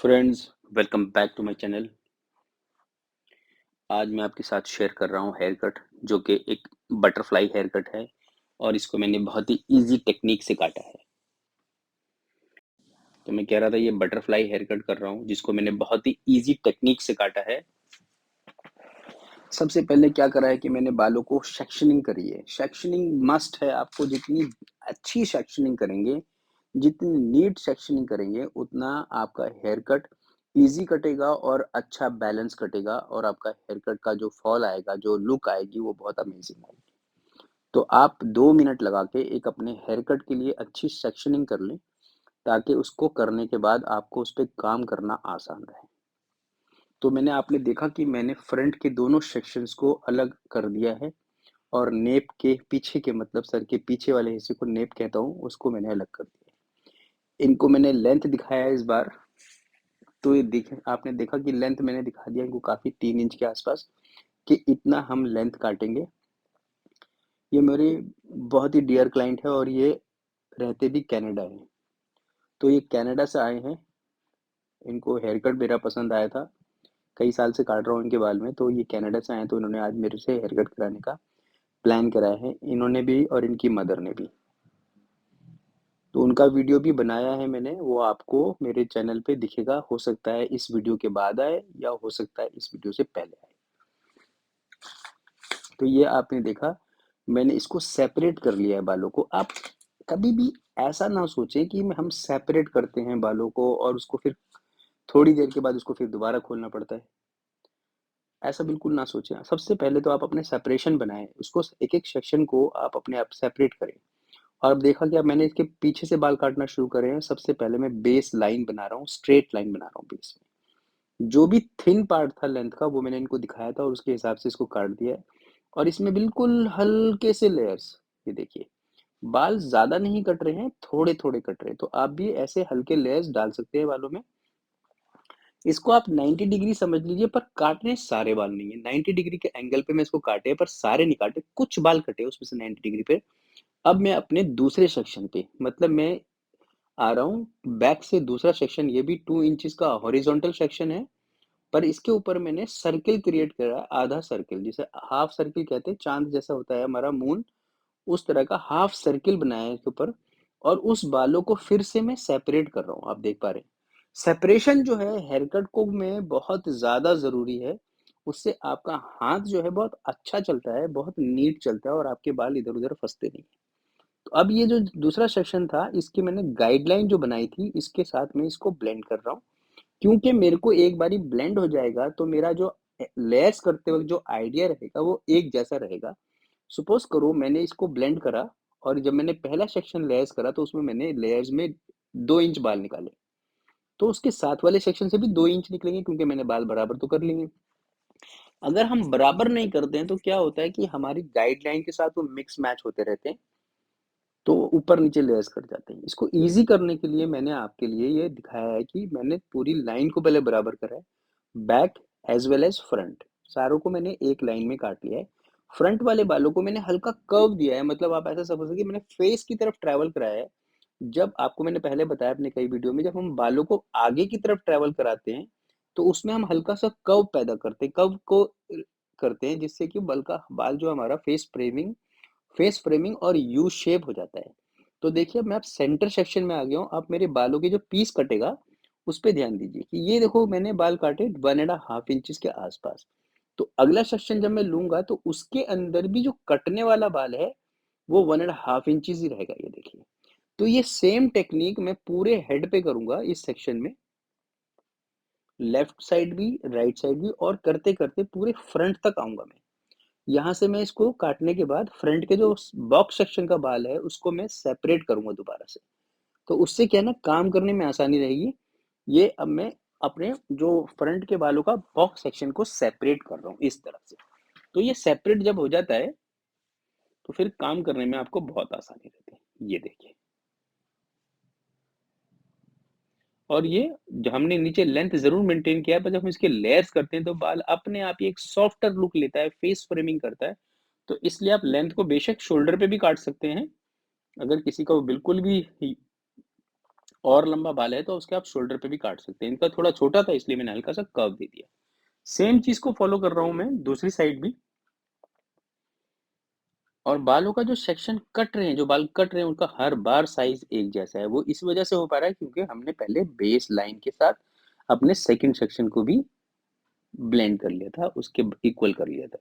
Friends, welcome back to my channel. आज मैं आपके साथ शेयर कर रहा हूँ हेयर कट, जो कि एक बटरफ्लाई हेयर कट है और इसको मैंने बहुत ही इजी टेक्निक से काटा है। तो मैं कह रहा था ये बटरफ्लाई हेयर कट कर रहा हूँ जिसको मैंने बहुत ही इजी टेक्निक से काटा है। सबसे पहले क्या करा है कि मैंने बालों को सेक्शनिंग करी है। सेक्शनिंग मस्ट है, आपको जितनी अच्छी सेक्शनिंग करेंगे, जितनी नीट सेक्शनिंग करेंगे, उतना आपका हेयर कट ईज़ी कटेगा और अच्छा बैलेंस कटेगा और आपका हेयर कट का जो फॉल आएगा, जो लुक आएगी, वो बहुत अमेज़िंग आएगी। तो आप 2 मिनट लगा के एक अपने हेयर कट के लिए अच्छी सेक्शनिंग कर लें, ताकि उसको करने के बाद आपको उस पे काम करना आसान रहे। तो आपने देखा कि मैंने फ्रंट के दोनों सेक्शंस को अलग कर दिया है और नेप के पीछे के मतलब सर के पीछे वाले हिस्से को नेप कहता हूँ, उसको मैंने अलग कर दिया है। इनको मैंने लेंथ दिखाया है इस बार। तो ये देखें, आपने देखा कि लेंथ मैंने दिखा दिया इनको काफ़ी 3 इंच के आसपास, कि इतना हम लेंथ काटेंगे। ये मेरे बहुत ही डियर क्लाइंट है और ये रहते भी कनाडा है। तो ये कनाडा से आए हैं, इनको हेयर कट मेरा पसंद आया था। कई साल से काट रहा हूँ इनके बाल में, तो ये कनाडा से आए तो इन्होंने आज मेरे से हेयर कट कराने का प्लान कराया है, इन्होंने भी और इनकी मदर ने भी। तो उनका वीडियो भी बनाया है मैंने, वो आपको मेरे चैनल पे दिखेगा। हो सकता है इस वीडियो के बाद आए या हो सकता है इस वीडियो से पहले आए। तो ये आपने देखा, मैंने इसको सेपरेट कर लिया है बालों को। आप कभी भी ऐसा ना सोचें कि हम सेपरेट करते हैं बालों को और उसको फिर थोड़ी देर के बाद उसको फिर दोबारा खोलना पड़ता है। ऐसा बिल्कुल ना सोचें। सबसे पहले तो आप अपने सेपरेशन बनाएं, उसको एक एक सेक्शन को आप अपने आप सेपरेट करें। और अब देखा कि अब मैंने इसके पीछे से बाल काटना शुरू करे हैं। सबसे पहले मैं बेस लाइन बना रहा हूँ, स्ट्रेट लाइन बना रहा हूँ बेस में। जो भी थिन पार्ट था लेंथ का, वो मैंने इनको दिखाया था और उसके हिसाब से इसको काट दिया है। और इसमें बिल्कुल हल्के से लेयर्स, ये देखिए, बाल ज्यादा नहीं कट रहे हैं, थोड़े थोड़े कट रहे हैं। तो आप भी ऐसे हल्के लेयर्स डाल सकते हैं बालों में। इसको आप 90 डिग्री समझ लीजिए, पर काटने सारे बाल नहीं है। 90 डिग्री के एंगल पे मैं इसको काटे, पर सारे नहीं काटे, कुछ बाल कटे उसमें से 90 डिग्री पे। अब मैं अपने दूसरे सेक्शन पे, मतलब मैं आ रहा हूँ बैक से दूसरा सेक्शन। ये भी 2 इंचज का हॉरिजॉन्टल सेक्शन है, पर इसके ऊपर मैंने सर्किल क्रिएट करा है, आधा सर्किल, जिसे हाफ सर्किल कहते हैं। चांद जैसा होता है हमारा मून, उस तरह का हाफ सर्किल बनाया है इसके ऊपर। और उस बालों को फिर से मैं सेपरेट कर रहा हूँ, आप देख पा रहे हैं। सेपरेशन जो है हेयर कट को में बहुत ज्यादा जरूरी है। उससे आपका हाथ जो है बहुत अच्छा चलता है, बहुत नीट चलता है और आपके बाल इधर उधर फंसते नहीं। तो अब ये जो दूसरा सेक्शन था, इसकी मैंने गाइडलाइन जो बनाई थी, इसके साथ मैं इसको ब्लेंड कर रहा हूँ। क्योंकि मेरे को एक बारी ब्लेंड हो जाएगा तो मेरा जो लेयर्स करते वक्त जो आइडिया रहेगा वो एक जैसा रहेगा। सपोज करो मैंने इसको ब्लेंड करा और जब मैंने पहला सेक्शन लेयर्स करा तो उसमें मैंने लेयर्स में 2 इंच बाल निकाले। तो उसके साथ वाले सेक्शन से भी 2 इंच निकलेंगे, क्योंकि मैंने बाल बराबर तो कर लिए। अगर हम बराबर नहीं करते हैं तो क्या होता है कि हमारी गाइडलाइन के साथ वो मिक्स मैच होते रहते हैं, तो ऊपर नीचे लेयर्स कट जाते हैं। इसको इजी करने के लिए मैंने आपके लिए ये दिखाया है कि मैंने पूरी लाइन को पहले बराबर करा है, back as well as front, सारों को मैंने एक लाइन में काट लिया है। फ्रंट वाले बालों को मैंने हल्का कर्व दिया है, मतलब आप ऐसा समझ कि मैंने फेस की तरफ ट्रैवल कराया है। जब आपको मैंने पहले बताया अपने कई वीडियो में, जब हम बालों को आगे की तरफ ट्रैवल कराते हैं तो उसमें हम हल्का सा कर्व पैदा करते हैं, कर्व को करते हैं, जिससे कि बाल जो हमारा फेस फ्रेमिंग और यू शेप हो जाता है। तो देखिए मैं अब सेंटर सेक्शन में आ गया हूँ। आप मेरे बालों के जो पीस कटेगा उस पे ध्यान दीजिए कि ये देखो मैंने बाल काटे 1.5 इंचज के आसपास। तो अगला सेक्शन जब मैं लूंगा तो उसके अंदर भी जो कटने वाला बाल है वो 1.5 इंचज ही रहेगा, ये देखिए। तो ये सेम टेक्निक मैं पूरे हेड पे करूंगा इस सेक्शन में, लेफ्ट साइड भी राइट साइड भी, और करते करते पूरे फ्रंट तक आऊंगा मैं। यहाँ से मैं इसको काटने के बाद फ्रंट के जो बॉक्स सेक्शन का बाल है उसको मैं सेपरेट करूंगा दोबारा से। तो उससे क्या है ना, काम करने में आसानी रहेगी। ये अब मैं अपने जो फ्रंट के बालों का बॉक्स सेक्शन को सेपरेट कर रहा हूँ इस तरह से। तो ये सेपरेट जब हो जाता है तो फिर काम करने में आपको बहुत आसानी रहती है, ये देखिए। और ये जो हमने नीचे लेंथ जरूर मेंटेन किया है, पर जब हम इसके लेयर्स करते हैं तो बाल अपने आप ही एक सॉफ्टर लुक लेता है, फेस फ्रेमिंग करता है। तो इसलिए आप लेंथ को बेशक शोल्डर पे भी काट सकते हैं। अगर किसी का वो बिल्कुल भी और लंबा बाल है तो उसके आप शोल्डर पे भी काट सकते हैं। इनका थोड़ा छोटा था इसलिए मैंने हल्का सा कर्व दे दिया। सेम चीज को फॉलो कर रहा हूं मैं दूसरी साइड भी। और बालों का जो सेक्शन कट रहे हैं, जो बाल कट रहे हैं, उनका हर बार साइज एक जैसा है। वो इस वजह से हो पा रहा है क्योंकि हमने पहले बेस लाइन के साथ अपने सेकंड सेक्शन को भी ब्लेंड कर लिया था, उसके इक्वल कर लिया था।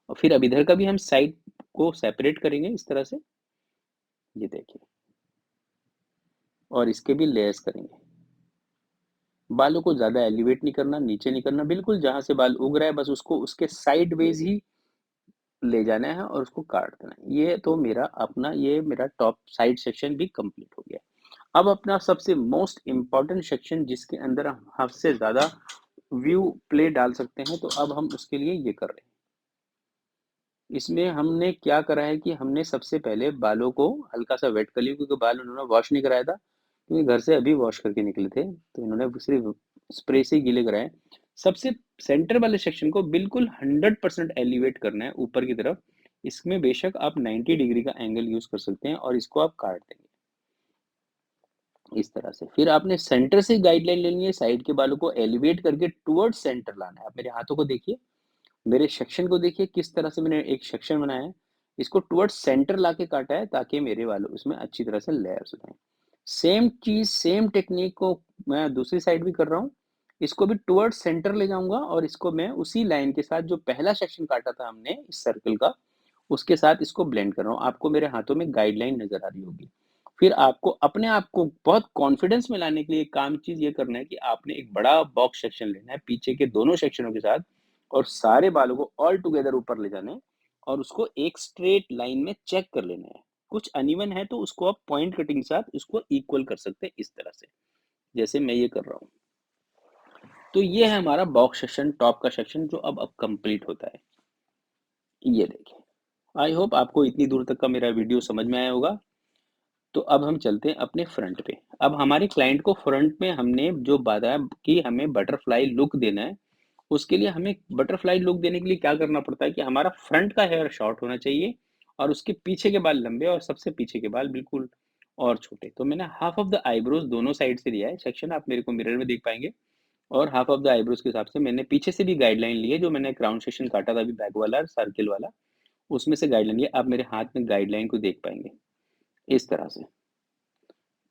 और फिर अब इधर का भी हम साइड को सेपरेट करेंगे इस तरह से, ये देखिए, और इसके भी लेयर्स करेंगे। बालों को ज्यादा एलिवेट नहीं करना, नीचे नहीं करना, बिल्कुल जहां से बाल उग रहा है बस उसको उसके साइड वेज ही ले जाना है और उसको काट देना है। ये तो मेरा अपना, ये मेरा टॉप साइड सेक्शन भी कंप्लीट हो गया। अब अपना सबसे मोस्ट इम्पॉर्टेंट सेक्शन जिसके अंदर हम हद से ज़्यादा व्यू प्ले डाल सकते हैं, तो अब हम उसके लिए ये कर रहे हैं। इसमें हमने क्या करा है कि हमने सबसे पहले बालों को हल्का सा वेट कर लिया, क्योंकि बाल उन्होंने वॉश नहीं कराया था, क्योंकि घर से अभी वॉश करके निकले थे, तो इन्होंने सिर्फ स्प्रे से ही गीले कराए। सबसे सेंटर वाले सेक्शन को बिल्कुल 100% एलिवेट करना है ऊपर की तरफ। इसमें बेशक आप 90 डिग्री का एंगल यूज कर सकते हैं और इसको आप काट देंगे इस तरह से। फिर आपने सेंटर से गाइडलाइन लेनी है, साइड के बालों को एलिवेट करके टुवर्ड्स सेंटर लाना है। आप मेरे हाथों को देखिए, मेरे सेक्शन को देखिए, किस तरह से मैंने एक सेक्शन बनाया है। इसको टुवर्ड्स सेंटर लाके काटा है ताकि मेरे बालों उसमें अच्छी तरह से लेयर्स हो जाए। सेम चीज, सेम टेक्निक को मैं दूसरी साइड भी कर रहा हूँ। इसको भी टुवर्ड्स सेंटर ले जाऊंगा और इसको मैं उसी लाइन के साथ जो पहला सेक्शन काटा था हमने इस सर्कल का, उसके साथ इसको ब्लेंड कर रहा हूँ। आपको मेरे हाथों में गाइडलाइन नजर आ रही होगी। फिर आपको अपने आप को बहुत कॉन्फिडेंस में लाने के लिए काम चीज ये करना है कि आपने एक बड़ा बॉक्स सेक्शन लेना है पीछे के दोनों सेक्शनों के साथ, और सारे बालों को ऑल टुगेदर ऊपर ले जाना है और उसको एक स्ट्रेट लाइन में चेक कर लेना है। कुछ अनइवन है तो उसको आप पॉइंट कटिंग के साथ उसको इक्वल कर सकते हैं इस तरह से, जैसे मैं ये कर रहा हूँ। तो ये है हमारा बॉक्स सेक्शन, टॉप का सेक्शन, जो अब कंप्लीट होता है। ये देखिए, आई होप आपको इतनी दूर तक का मेरा वीडियो समझ में आया होगा। तो अब हम चलते हैं अपने फ्रंट पे। अब हमारे क्लाइंट को फ्रंट में हमने जो बताया कि हमें बटरफ्लाई लुक देना है, उसके लिए हमें बटरफ्लाई लुक देने के लिए क्या करना पड़ता है कि हमारा फ्रंट का हेयर शॉर्ट होना चाहिए और उसके पीछे के बाल लंबे और सबसे पीछे के बाल बिल्कुल और छोटे। तो मैंने हाफ ऑफ द आईब्रोज दोनों साइड से लिया है सेक्शन, आप मेरे को मिरर में देख पाएंगे। और हाफ ऑफ द आईब्रोज के हिसाब से मैंने पीछे से भी गाइडलाइन ली है, जो मैंने क्राउन सेक्शन काटा था अभी बैक वाला सर्किल वाला, उसमें से गाइडलाइन लिया। आप मेरे हाथ में गाइडलाइन को देख पाएंगे इस तरह से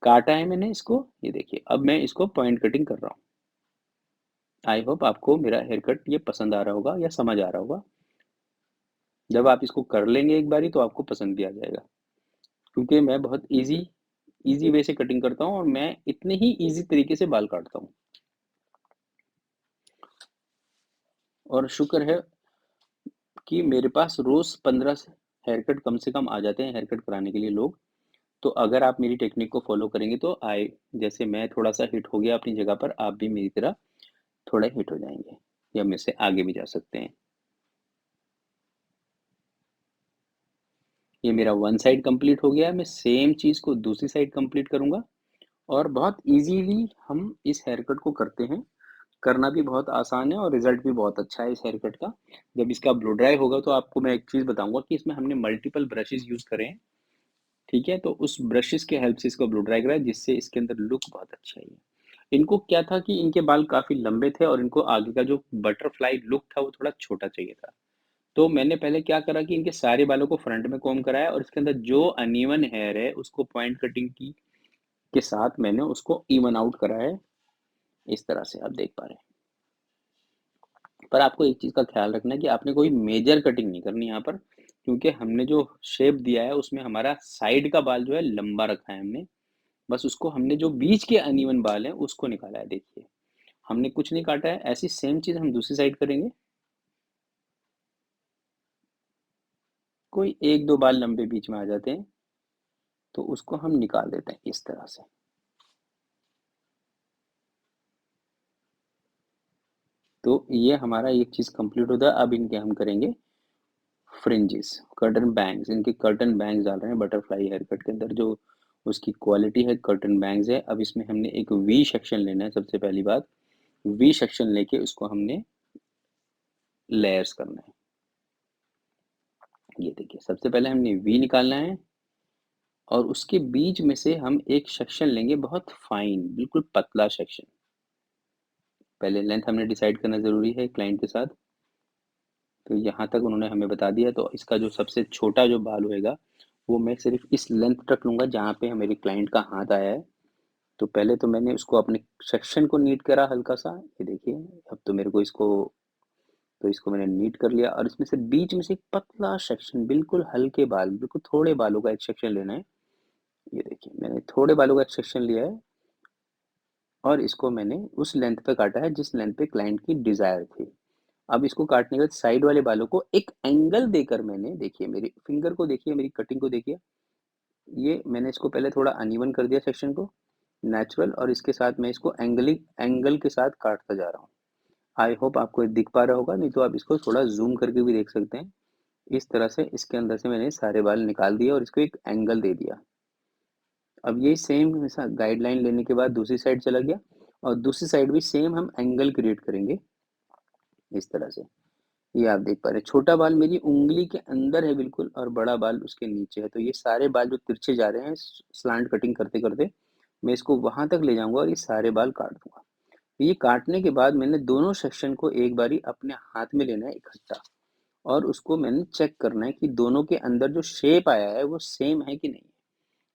काटा है मैंने इसको। ये देखिए, अब मैं इसको पॉइंट कटिंग कर रहा हूँ। आई होप आपको मेरा हेयर कट ये पसंद आ रहा होगा या समझ आ रहा होगा। जब आप इसको कर लेंगे एक बारी तो आपको पसंद भी आ जाएगा, क्योंकि मैं बहुत इजी इजी वे से कटिंग करता हूँ और मैं इतने ही इजी तरीके से बाल काटता हूँ। और शुक्र है कि मेरे पास रोज 15 हेयर कट कम से कम आ जाते हैं हेयर कट कराने के लिए लोग। तो अगर आप मेरी टेक्निक को फॉलो करेंगे तो आए, जैसे मैं थोड़ा सा हिट हो गया अपनी जगह पर, आप भी मेरी तरह थोड़ा हिट हो जाएंगे या मेरे से आगे भी जा सकते हैं। ये मेरा वन साइड कंप्लीट हो गया है। मैं सेम चीज़ को दूसरी साइड कंप्लीट करूंगा और बहुत इजीली हम इस हेयर कट को करते हैं। करना भी बहुत आसान है और रिजल्ट भी बहुत अच्छा है इस हेयर कट का। जब इसका ब्लो ड्राई होगा तो आपको मैं एक चीज़ बताऊंगा कि इसमें हमने मल्टीपल ब्रशेस यूज़ करे हैं। ठीक है, तो उस ब्रशेस के हेल्प से इसको ब्लो ड्राई कराया, जिससे इसके अंदर लुक बहुत अच्छा है। इनको क्या था कि इनके बाल काफ़ी लंबे थे और इनको आगे का जो बटरफ्लाई लुक था वो थोड़ा छोटा चाहिए था। तो मैंने पहले क्या करा कि इनके सारे बालों को फ्रंट में कॉम्ब कराया और इसके अंदर जो अनइवन हेयर है उसको पॉइंट कटिंग की के साथ मैंने उसको इवन आउट करा है इस तरह से, आप देख पा रहे हैं। पर आपको एक चीज़ का ख्याल रखना है कि आपने कोई मेजर कटिंग नहीं करनी यहाँ पर, क्योंकि हमने जो शेप दिया है उसमें हमारा साइड का बाल जो है लंबा रखा है हमने। बस उसको हमने जो बीच के अनइवन बाल हैं उसको निकाला है, देखिए। हमने कुछ नहीं काटा है। ऐसी सेम चीज़ हम दूसरी साइड करेंगे। कोई एक दो बाल लंबे बीच में आ जाते हैं तो उसको हम निकाल देते हैं इस तरह से। तो ये हमारा एक चीज कंप्लीट होता है। अब इनके हम करेंगे फ्रिंजेस, कर्टन बैंग्स। इनके कर्टन बैंग्स डाल रहे हैं बटरफ्लाई हेयर कट के अंदर। जो उसकी क्वालिटी है कर्टन बैंग्स है। अब इसमें हमने एक वी सेक्शन लेना है। सबसे पहली बात, वी सेक्शन लेके उसको हमने लेयर्स करना है। ये देखिए, सबसे पहले हमने वी निकालना है और उसके बीच में से हम एक सेक्शन लेंगे बहुत फाइन, बिल्कुल पतला सेक्शन। पहले लेंथ हमने डिसाइड करना ज़रूरी है क्लाइंट के साथ। तो यहाँ तक उन्होंने हमें बता दिया, तो इसका जो सबसे छोटा जो बाल होएगा, वो मैं सिर्फ़ इस लेंथ तक लूँगा जहाँ पे मेरे क्लाइंट का हाथ आया है। तो पहले तो मैंने उसको अपने सेक्शन को नीट करा हल्का-सा, ये देखिए। अब तो मेरे को इसको तो इसको मैंने नीट कर लिया और इसमें से बीच में से एक पतला सेक्शन, बिल्कुल हल्के बाल, बिल्कुल थोड़े बालों का एक सेक्शन लेना है। ये देखिए, मैंने थोड़े बालों का एक सेक्शन लिया है और इसको मैंने उस लेंथ पे काटा है जिस लेंथ पे क्लाइंट की डिज़ायर थी। अब इसको काटने के बाद साइड वाले बालों को एक एंगल देकर मैंने, देखिए मेरी फिंगर को देखिए, मेरी कटिंग को देखिए, ये मैंने इसको पहले थोड़ा अनइवन कर दिया सेक्शन को, नेचुरल, और इसके साथ मैं इसको एंगल के साथ काटता जा रहा हूँ। आई होप आपको ये दिख पा रहा होगा, नहीं तो आप इसको थोड़ा ज़ूम करके भी देख सकते हैं। इस तरह से इसके अंदर से मैंने सारे बाल निकाल दिए और इसको एक एंगल दे दिया। अब ये सेम ऐसा गाइडलाइन लेने के बाद दूसरी साइड चला गया और दूसरी साइड भी सेम हम एंगल क्रिएट करेंगे इस तरह से। ये आप देख पा रहे हैं, छोटा बाल मेरी उँगली के अंदर है बिल्कुल और बड़ा बाल उसके नीचे है। तो ये सारे बाल जो तिरछे जा रहे हैं स्लांट कटिंग करते-करते, मैं इसको वहाँ तक ले जाऊँगा और ये सारे बाल काट दूँगा। ये काटने के बाद मैंने दोनों सेक्शन को एक बारी अपने हाथ में लेना है इकट्ठा और उसको मैंने चेक करना है कि दोनों के अंदर जो शेप आया है वो सेम है कि नहीं।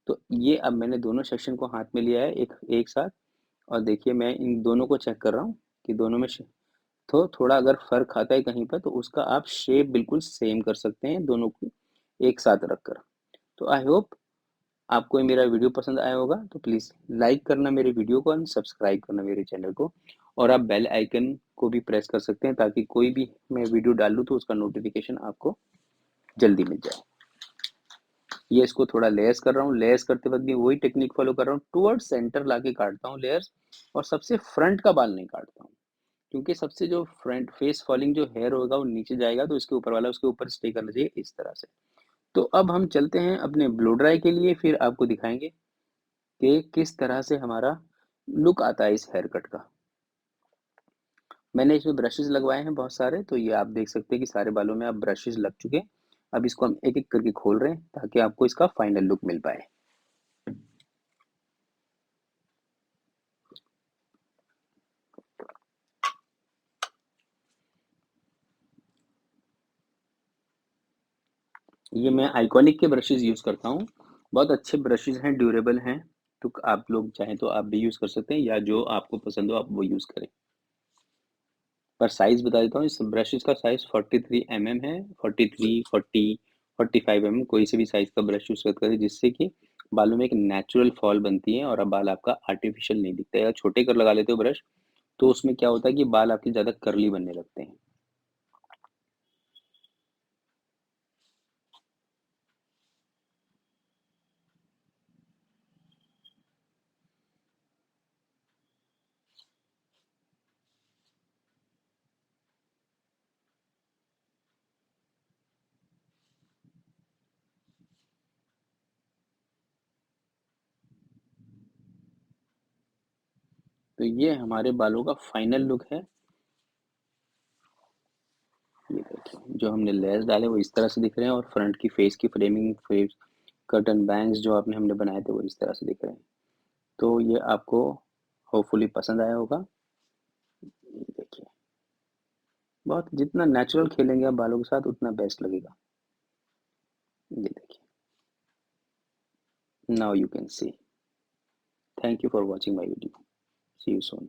तो ये अब मैंने दोनों सेक्शन को हाथ में लिया है एक एक साथ और देखिए मैं इन दोनों को चेक कर रहा हूँ कि दोनों में तो थोड़ा अगर फ़र्क आता है कहीं पर तो उसका आप शेप बिल्कुल सेम कर सकते हैं दोनों को एक साथ रखकर। तो आई होप आपको ये मेरा वीडियो पसंद आया होगा, तो प्लीज़ लाइक करना मेरे वीडियो को एंड सब्सक्राइब करना मेरे चैनल को, और आप बेल आइकन को भी प्रेस कर सकते हैं ताकि कोई भी मैं वीडियो डालूँ तो उसका नोटिफिकेशन आपको जल्दी मिल जाए। ये इसको थोड़ा लेयर्स कर रहा हूँ, लेयर्स करते वक्त भी वही टेक्निक फॉलो कर रहा हूँ, टुवर्ड्स सेंटर लाके काटता हूँ लेयर्स, और सबसे फ्रंट का बाल नहीं काटता हूँ, क्योंकि सबसे जो फ्रंट फेस फॉलिंग जो हेयर होगा वो नीचे जाएगा, तो इसके ऊपर वाला उसके ऊपर स्टे करना चाहिए इस तरह से। तो अब हम चलते हैं अपने ब्लो ड्राई के लिए, फिर आपको दिखाएंगे कि किस तरह से हमारा लुक आता है इस हेयर कट का। मैंने इसमें ब्रशेस लगवाए हैं बहुत सारे, तो ये आप देख सकते हैं कि सारे बालों में अब ब्रशेस लग चुके हैं। अब इसको हम एक एक करके खोल रहे हैं ताकि आपको इसका फाइनल लुक मिल पाए। ये मैं आइकॉनिक के ब्रशेस यूज़ करता हूँ, बहुत अच्छे ब्रशेस हैं, ड्यूरेबल हैं। तो आप लोग चाहें तो आप भी यूज़ कर सकते हैं या जो आपको पसंद हो आप वो यूज़ करें। पर साइज़ बता देता हूँ, इस ब्रशेस का साइज़ 43 mm है, 43, 40, 45 mm कोई से भी साइज़ का ब्रश यूज़ करें, जिससे कि बालों में एक नेचुरल फॉल बनती है और अब बाल आपका आर्टिफिशियल नहीं दिखता है। अगर छोटे कर लगा लेते हो ब्रश, तो उसमें क्या होता है कि बाल आपके ज़्यादा कर्ली बनने लगते हैं। तो ये हमारे बालों का फाइनल लुक है। ये देखिए, जो हमने लेयर्स डाले वो इस तरह से दिख रहे हैं और फ्रंट की फेस की फ्रेमिंग, फेस कर्टन बैंग्स जो आपने हमने बनाए थे वो इस तरह से दिख रहे हैं। तो ये आपको होपफुली पसंद आया होगा। ये देखिए, बहुत जितना नेचुरल खेलेंगे आप बालों के साथ उतना बेस्ट लगेगा। ये देखिए, now you can see. Thank you for watching my video. See you soon.